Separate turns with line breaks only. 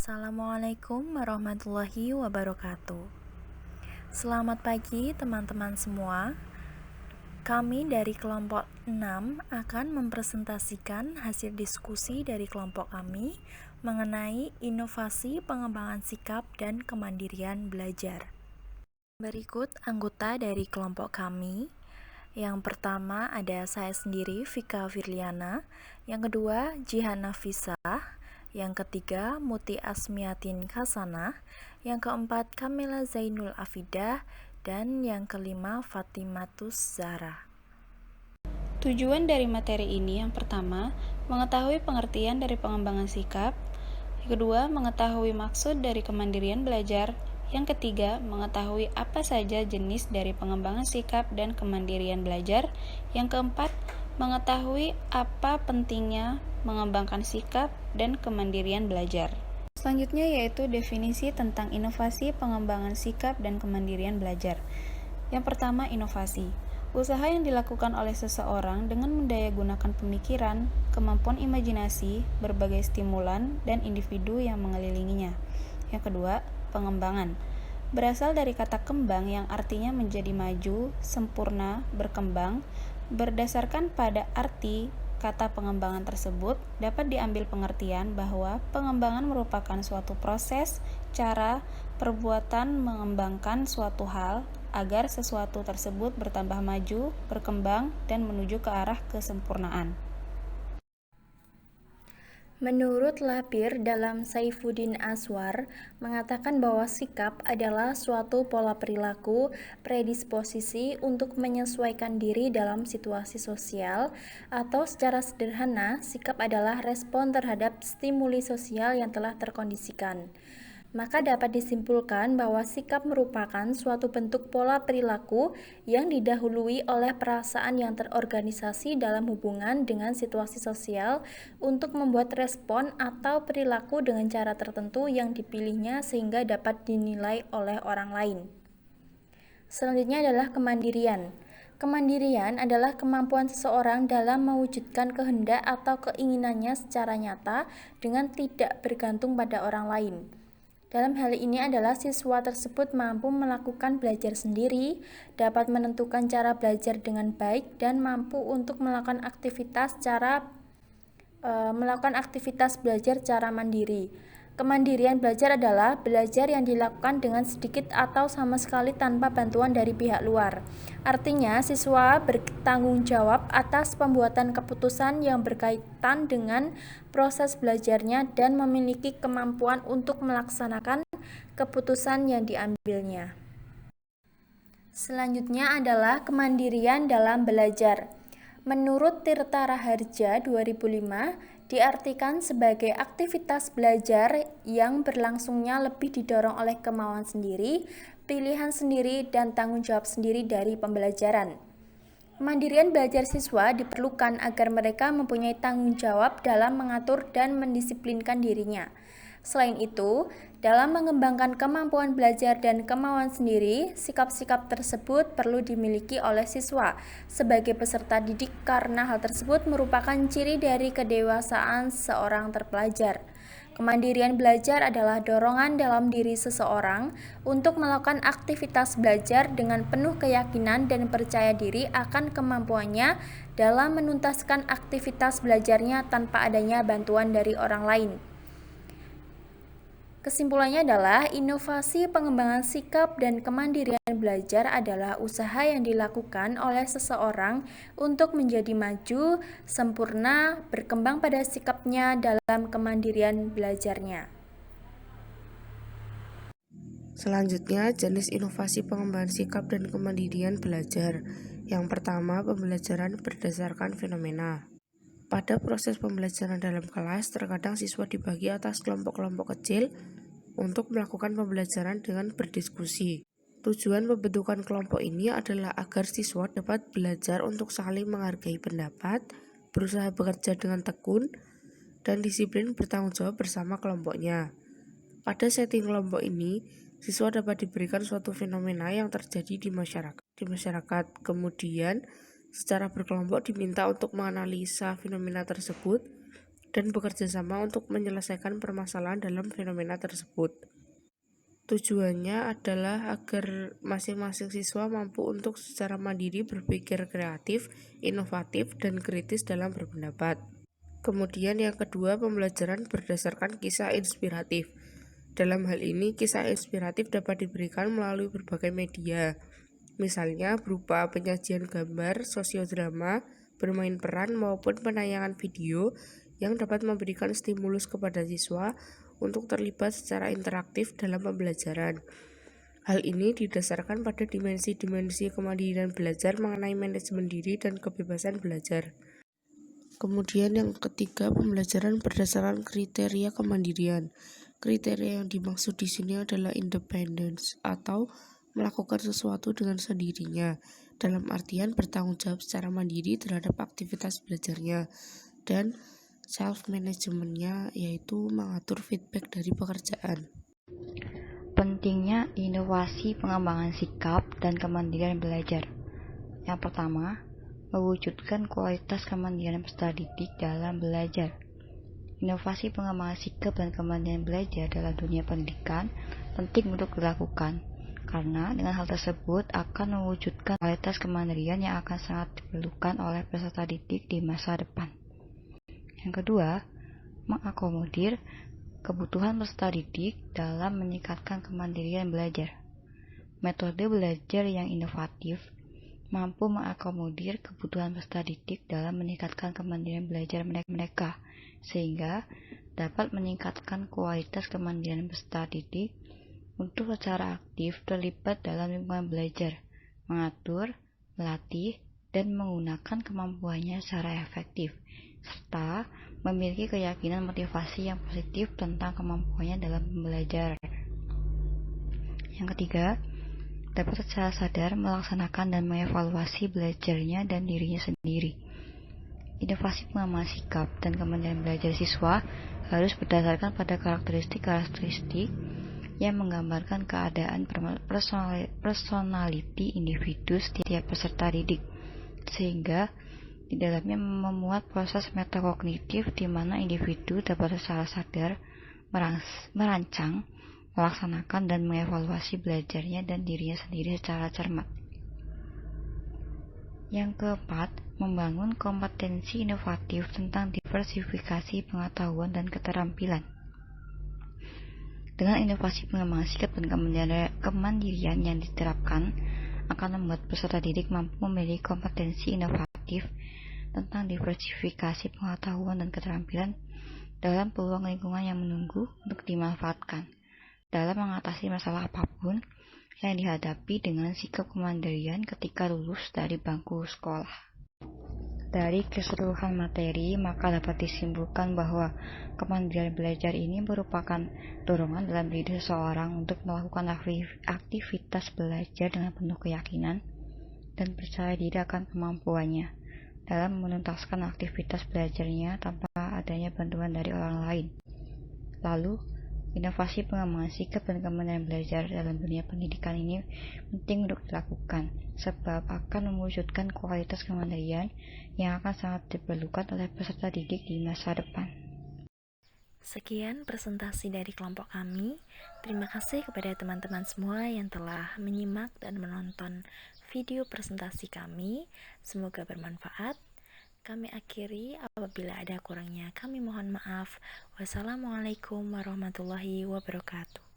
Assalamualaikum warahmatullahi wabarakatuh. Selamat pagi teman-teman semua. Kami dari kelompok 6 akan mempresentasikan hasil diskusi dari kelompok kami mengenai inovasi pengembangan sikap dan kemandirian belajar. Berikut anggota dari kelompok kami. Yang pertama ada saya sendiri, Vika Firliana. Yang kedua, Jihan Nafisah. Yang ketiga, Muti Asmiatin Hasanah. Yang keempat, Kamila Zainul Afidah. Dan yang kelima, Fatimatus Zahra.
Tujuan dari materi ini yang pertama, mengetahui pengertian dari pengembangan sikap. Yang kedua, mengetahui maksud dari kemandirian belajar. Yang ketiga, mengetahui apa saja jenis dari pengembangan sikap dan kemandirian belajar. Yang keempat, mengetahui apa pentingnya mengembangkan sikap dan kemandirian belajar. Selanjutnya yaitu definisi tentang inovasi pengembangan sikap dan kemandirian belajar. Yang pertama, inovasi. Usaha yang dilakukan oleh seseorang dengan mendayagunakan pemikiran, kemampuan imajinasi, berbagai stimulan, dan individu yang mengelilinginya. Yang kedua, pengembangan. Berasal dari kata kembang yang artinya menjadi maju, sempurna, berkembang. Berdasarkan pada arti kata pengembangan tersebut, dapat diambil pengertian bahwa pengembangan merupakan suatu proses, cara, perbuatan mengembangkan suatu hal agar sesuatu tersebut bertambah maju, berkembang, dan menuju ke arah kesempurnaan.
Menurut Lapir dalam Saifuddin Aswar mengatakan bahwa sikap adalah suatu pola perilaku, predisposisi untuk menyesuaikan diri dalam situasi sosial, atau secara sederhana, sikap adalah respon terhadap stimuli sosial yang telah terkondisikan. Maka dapat disimpulkan bahwa sikap merupakan suatu bentuk pola perilaku yang didahului oleh perasaan yang terorganisasi dalam hubungan dengan situasi sosial untuk membuat respon atau perilaku dengan cara tertentu yang dipilihnya sehingga dapat dinilai oleh orang lain. Selanjutnya adalah kemandirian. Kemandirian adalah kemampuan seseorang dalam mewujudkan kehendak atau keinginannya secara nyata dengan tidak bergantung pada orang lain. Dalam hal ini adalah siswa tersebut mampu melakukan belajar sendiri, dapat menentukan cara belajar dengan baik, dan mampu untuk melakukan aktivitas belajar secara mandiri. Kemandirian belajar adalah belajar yang dilakukan dengan sedikit atau sama sekali tanpa bantuan dari pihak luar. Artinya, siswa bertanggung jawab atas pembuatan keputusan yang berkaitan dengan proses belajarnya dan memiliki kemampuan untuk melaksanakan keputusan yang diambilnya. Selanjutnya adalah kemandirian dalam belajar. Menurut Tirta Raharja 2005, diartikan sebagai aktivitas belajar yang berlangsungnya lebih didorong oleh kemauan sendiri, pilihan sendiri, dan tanggung jawab sendiri dari pembelajaran. Kemandirian belajar siswa diperlukan agar mereka mempunyai tanggung jawab dalam mengatur dan mendisiplinkan dirinya. Selain itu, dalam mengembangkan kemampuan belajar dan kemauan sendiri, sikap-sikap tersebut perlu dimiliki oleh siswa sebagai peserta didik karena hal tersebut merupakan ciri dari kedewasaan seorang terpelajar. Kemandirian belajar adalah dorongan dalam diri seseorang untuk melakukan aktivitas belajar dengan penuh keyakinan dan percaya diri akan kemampuannya dalam menuntaskan aktivitas belajarnya tanpa adanya bantuan dari orang lain. Kesimpulannya adalah inovasi pengembangan sikap dan kemandirian belajar adalah usaha yang dilakukan oleh seseorang untuk menjadi maju, sempurna, berkembang pada sikapnya dalam kemandirian belajarnya.
Selanjutnya, jenis inovasi pengembangan sikap dan kemandirian belajar. Yang pertama, pembelajaran berdasarkan fenomena. Pada proses pembelajaran dalam kelas, terkadang siswa dibagi atas kelompok-kelompok kecil untuk melakukan pembelajaran dengan berdiskusi. Tujuan pembentukan kelompok ini adalah agar siswa dapat belajar untuk saling menghargai pendapat, berusaha bekerja dengan tekun, dan disiplin bertanggung jawab bersama kelompoknya. Pada setting kelompok ini, siswa dapat diberikan suatu fenomena yang terjadi di masyarakat. Kemudian, secara berkelompok diminta untuk menganalisa fenomena tersebut, dan bekerja sama untuk menyelesaikan permasalahan dalam fenomena tersebut. Tujuannya adalah agar masing-masing siswa mampu untuk secara mandiri berpikir kreatif, inovatif, dan kritis dalam berpendapat. Kemudian yang kedua, pembelajaran berdasarkan kisah inspiratif. Dalam hal ini, kisah inspiratif dapat diberikan melalui berbagai media, misalnya berupa penyajian gambar, sosiodrama, bermain peran, maupun penayangan video yang dapat memberikan stimulus kepada siswa untuk terlibat secara interaktif dalam pembelajaran. Hal ini didasarkan pada dimensi-dimensi kemandirian belajar mengenai manajemen diri dan kebebasan belajar. Kemudian yang ketiga, pembelajaran berdasarkan kriteria kemandirian. Kriteria yang dimaksud di sini adalah independence atau melakukan sesuatu dengan sendirinya, dalam artian bertanggung jawab secara mandiri terhadap aktivitas belajarnya, dan self-managementnya yaitu mengatur feedback dari pekerjaan.
Pentingnya inovasi pengembangan sikap dan kemandirian belajar. Yang pertama, mewujudkan kualitas kemandirian peserta didik dalam belajar. Inovasi pengembangan sikap dan kemandirian belajar dalam dunia pendidikan penting untuk dilakukan, karena dengan hal tersebut akan mewujudkan kualitas kemandirian yang akan sangat diperlukan oleh peserta didik di masa depan. Yang kedua, mengakomodir kebutuhan peserta didik dalam meningkatkan kemandirian belajar. Metode belajar yang inovatif mampu mengakomodir kebutuhan peserta didik dalam meningkatkan kemandirian belajar mereka, sehingga dapat meningkatkan kualitas kemandirian peserta didik untuk secara aktif terlibat dalam lingkungan belajar, mengatur, melatih, dan menggunakan kemampuannya secara efektif, serta memiliki keyakinan motivasi yang positif tentang kemampuannya dalam belajar. Yang ketiga, dapat secara sadar melaksanakan dan mengevaluasi belajarnya dan dirinya sendiri. Inovasi pengembangan sikap dan kemandirian belajar siswa harus berdasarkan pada karakteristik yang menggambarkan keadaan personality individu setiap peserta didik, sehingga di dalamnya memuat proses metakognitif di mana individu dapat secara sadar merancang, melaksanakan, dan mengevaluasi belajarnya dan dirinya sendiri secara cermat. Yang keempat, membangun kompetensi inovatif tentang diversifikasi pengetahuan dan keterampilan. Dengan inovasi pengembangan sikap dan kemandirian yang diterapkan, akan membuat peserta didik mampu memiliki kompetensi inovatif tentang diversifikasi pengetahuan dan keterampilan dalam peluang lingkungan yang menunggu untuk dimanfaatkan dalam mengatasi masalah apapun yang dihadapi dengan sikap kemandirian ketika lulus dari bangku sekolah. Dari keseluruhan materi, maka dapat disimpulkan bahwa kemandirian belajar ini merupakan dorongan dalam diri seseorang untuk melakukan aktivitas belajar dengan penuh keyakinan dan percaya diri akan kemampuannya dalam menuntaskan aktivitas belajarnya tanpa adanya bantuan dari orang lain. Lalu, inovasi pengembangan sikap dan kemandirian belajar dalam dunia pendidikan ini penting untuk dilakukan, sebab akan mewujudkan kualitas kemandirian yang akan sangat diperlukan oleh peserta didik di masa depan.
Sekian presentasi dari kelompok kami. Terima kasih kepada teman-teman semua yang telah menyimak dan menonton video presentasi kami. Semoga bermanfaat. Kami akhiri, apabila ada kurangnya kami mohon maaf. Wassalamualaikum warahmatullahi wabarakatuh.